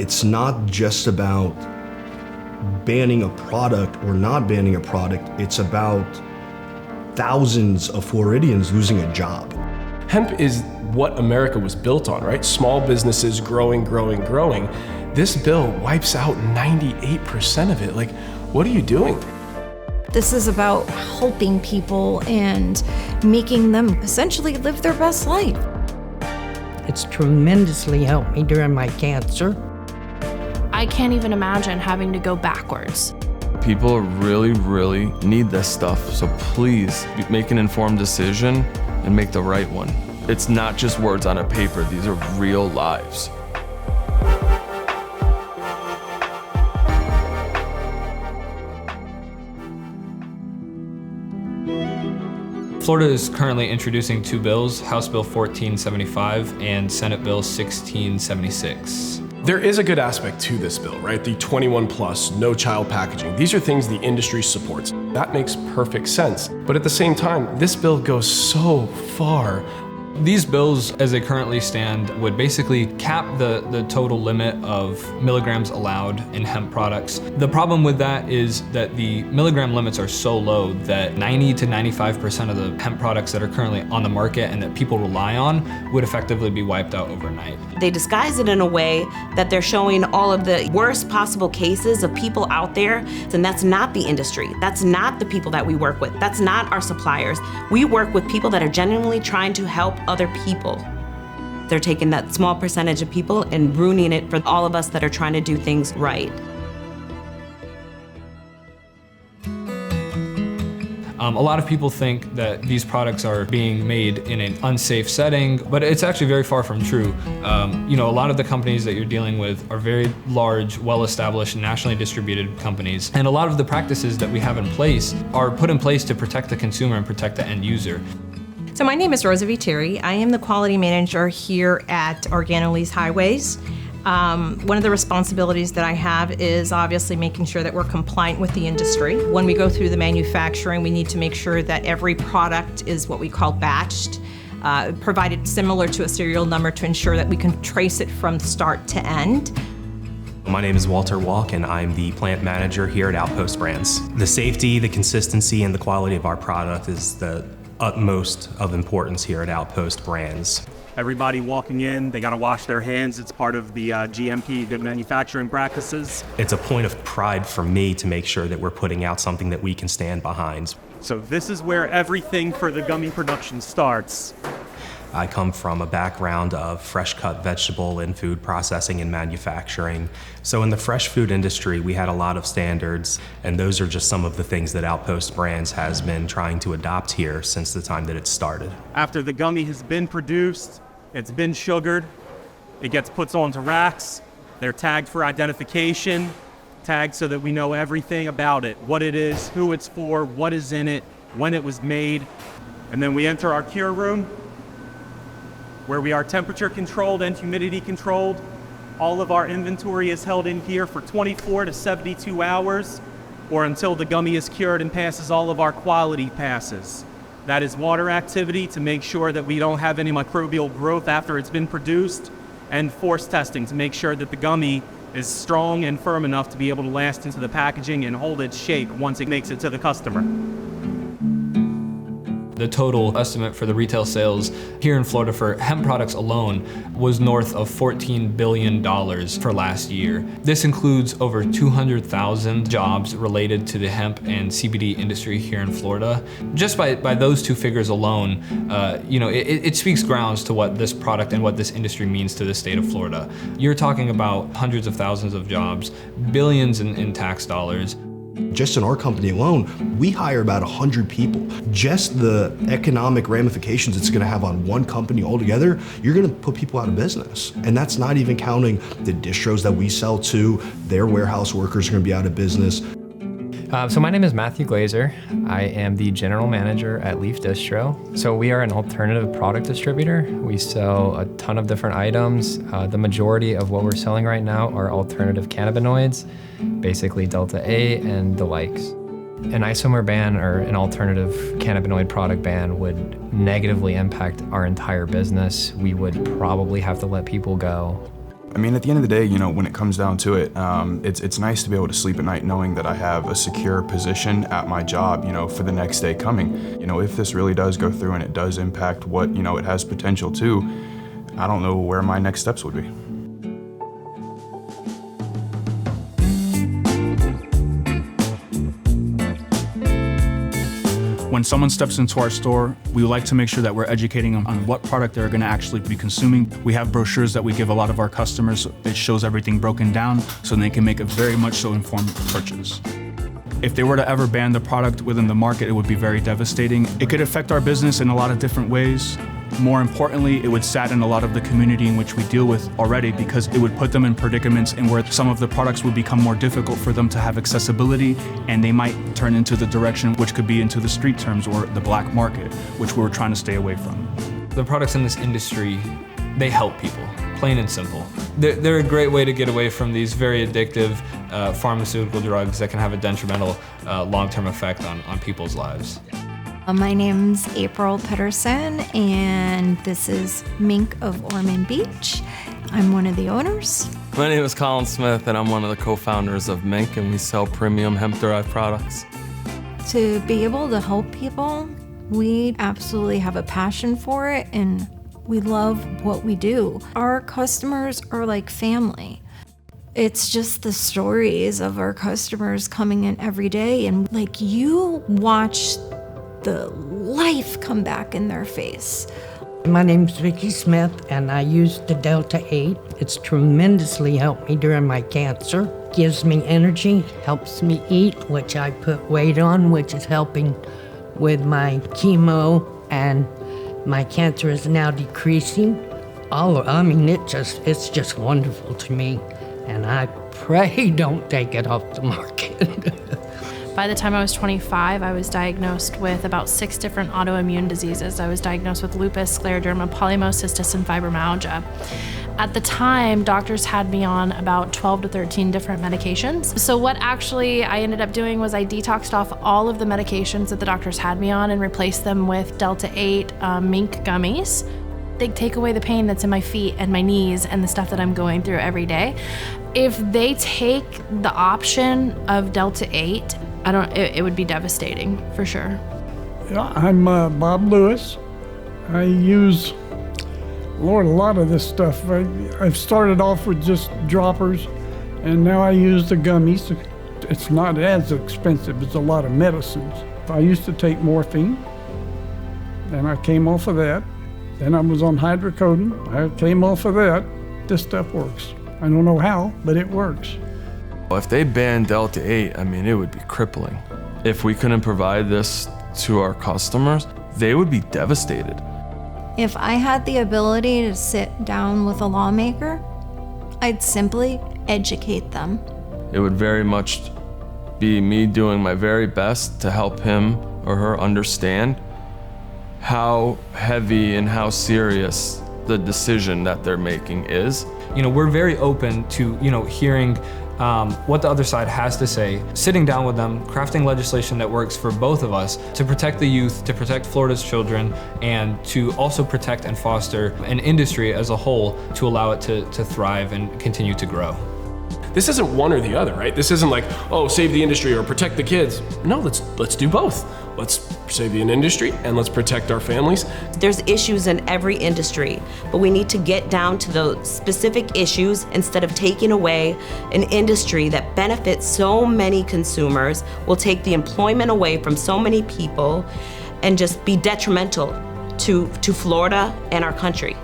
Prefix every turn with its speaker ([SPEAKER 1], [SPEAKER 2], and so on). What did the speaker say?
[SPEAKER 1] It's not just about banning a product or not banning a product. It's about thousands of Floridians losing a job.
[SPEAKER 2] Hemp is what America was built on, right? Small businesses growing. This bill wipes out 98% of it. Like, what are you doing?
[SPEAKER 3] This is about helping people and making them essentially live their best life.
[SPEAKER 4] It's tremendously helped me during my cancer.
[SPEAKER 5] I can't even imagine having to go backwards.
[SPEAKER 6] People really need this stuff, so please make an informed decision and make the right one. It's not just words on a paper, these are real lives.
[SPEAKER 7] Florida is currently introducing two bills, House Bill 1475 and Senate Bill 1676.
[SPEAKER 2] There is a good aspect to this bill, right? The 21 plus, no child packaging. These are things the industry supports. That makes perfect sense. But at the same time, this bill goes so far.
[SPEAKER 7] These bills, as they currently stand, would basically cap the total limit of milligrams allowed in hemp products. The problem with that is that the milligram limits are so low that 90 to 95% of the hemp products that are currently on the market and that people rely on would effectively be wiped out overnight.
[SPEAKER 8] They disguise it in a way that they're showing all of the worst possible cases of people out there, and that's not the industry. That's not the people that we work with. That's not our suppliers. We work with people that are genuinely trying to help other people. They're taking that small percentage of people and ruining it for all of us that are trying to do things right.
[SPEAKER 7] A lot of people think that these products are being made in an unsafe setting, but it's actually very far from true. A lot of the companies that you're dealing with are very large, well-established, nationally distributed companies. And a lot of the practices that we have in place are put in place to protect the consumer and protect the end user.
[SPEAKER 9] So my name is Rosa Viteri. I am the quality manager here at Organolease Highways. One of the responsibilities that I have is obviously making sure that we're compliant with the industry. When we go through the manufacturing, we need to make sure that every product is what we call batched, provided similar to a serial number to ensure that we can trace it from start to end.
[SPEAKER 10] My name is Walter Walk, and I'm the plant manager here at Outpost Brands. The safety, the consistency, and the quality of our product is the utmost of importance here at Outpost Brands.
[SPEAKER 11] Everybody walking in, they gotta wash their hands. It's part of the GMP, good manufacturing practices.
[SPEAKER 10] It's a point of pride for me to make sure that we're putting out something that we can stand behind.
[SPEAKER 11] So this is where everything for the gummy production starts.
[SPEAKER 10] I come from a background of fresh cut vegetable and food processing and manufacturing. So in the fresh food industry, we had a lot of standards, and those are just some of the things that Outpost Brands has been trying to adopt here since the time that it started.
[SPEAKER 11] After the gummy has been produced, it's been sugared, it gets put onto racks, they're tagged for identification, tagged so that we know everything about it, what it is, who it's for, what is in it, when it was made. And then we enter our cure room, where we are temperature controlled and humidity controlled. All of our inventory is held in here for 24 to 72 hours, or until the gummy is cured and passes all of our quality passes. That is water activity to make sure that we don't have any microbial growth after it's been produced, and force testing to make sure that the gummy is strong and firm enough to be able to last into the packaging and hold its shape once it makes it to the customer.
[SPEAKER 7] The total estimate for the retail sales here in Florida for hemp products alone was north of $14 billion for last year. This includes over 200,000 jobs related to the hemp and CBD industry here in Florida. Just by those two figures alone, it speaks grounds to what this product and what this industry means to the state of Florida. You're talking about hundreds of thousands of jobs, billions in tax dollars.
[SPEAKER 1] Just in our company alone, we hire about 100 people. Just the economic ramifications it's gonna have on one company altogether, you're gonna put people out of business. And that's not even counting the distros that we sell to. Their warehouse workers are gonna be out of business.
[SPEAKER 12] So my name is Matthew Glazer. I am the general manager at Leaf Distro. So we are an alternative product distributor. We sell a ton of different items. The majority of what we're selling right now are alternative cannabinoids, basically Delta 8 and the likes. An isomer ban or an alternative cannabinoid product ban would negatively impact our entire business. We would probably have to let people go.
[SPEAKER 13] I mean, at the end of the day, you know, when it comes down to it, it's nice to be able to sleep at night knowing that I have a secure position at my job, you know, for the next day coming. You know, if this really does go through and it does impact what, you know, it has potential to, I don't know where my next steps would be.
[SPEAKER 14] When someone steps into our store, we like to make sure that we're educating them on what product they're gonna actually be consuming. We have brochures that we give a lot of our customers. It shows everything broken down so they can make a very much so informed purchase. If they were to ever ban the product within the market, it would be very devastating. It could affect our business in a lot of different ways. More importantly, it would sadden a lot of the community in which we deal with already, because it would put them in predicaments in where some of the products would become more difficult for them to have accessibility, and they might turn into the direction which could be into the street terms or the black market, which we're trying to stay away from.
[SPEAKER 7] The products in this industry, they help people, plain and simple. They're a great way to get away from these very addictive pharmaceutical drugs that can have a detrimental long-term effect on people's lives.
[SPEAKER 3] My name's April Pedersen, and this is Mink of Ormond Beach. I'm one of the owners.
[SPEAKER 6] My name is Colin Smith, and I'm one of the co-founders of Mink, and we sell premium hemp-derived products.
[SPEAKER 3] To be able to help people, we absolutely have a passion for it, and we love what we do. Our customers are like family. It's just the stories of our customers coming in every day, and like you watch the life come back in their face.
[SPEAKER 4] My name's Vicki Smith, and I use the Delta 8. It's tremendously helped me during my cancer. Gives me energy, helps me eat, which I put weight on, which is helping with my chemo, and my cancer is now decreasing. It's just wonderful to me, and I pray don't take it off the market.
[SPEAKER 5] By the time I was 25, I was diagnosed with about 6 different autoimmune diseases. I was diagnosed with lupus, scleroderma, polymyositis, and fibromyalgia. At the time, doctors had me on about 12 to 13 different medications. So what actually I ended up doing was I detoxed off all of the medications that the doctors had me on and replaced them with Delta 8 Mink gummies. They take away the pain that's in my feet and my knees and the stuff that I'm going through every day. If they take the option of Delta 8, it would be devastating, for sure.
[SPEAKER 15] Yeah, I'm Bob Lewis. I use, a lot of this stuff. I've started off with just droppers, and now I use the gummies. It's not as expensive as a lot of medicines. I used to take morphine, and I came off of that. Then I was on hydrocodone. I came off of that. This stuff works. I don't know how, but it works.
[SPEAKER 6] If they banned Delta 8, I mean, it would be crippling. If we couldn't provide this to our customers, they would be devastated.
[SPEAKER 3] If I had the ability to sit down with a lawmaker, I'd simply educate them.
[SPEAKER 6] It would very much be me doing my very best to help him or her understand how heavy and how serious the decision that they're making is.
[SPEAKER 7] You know, we're very open to, hearing what the other side has to say, sitting down with them, crafting legislation that works for both of us to protect the youth, to protect Florida's children, and to also protect and foster an industry as a whole to allow it to thrive and continue to grow.
[SPEAKER 2] This isn't one or the other, right? This isn't like, oh, save the industry or protect the kids. No, let's do both. Let's save the industry and let's protect our families.
[SPEAKER 8] There's issues in every industry, but we need to get down to those specific issues instead of taking away an industry that benefits so many consumers, will take the employment away from so many people, and just be detrimental to Florida and our country.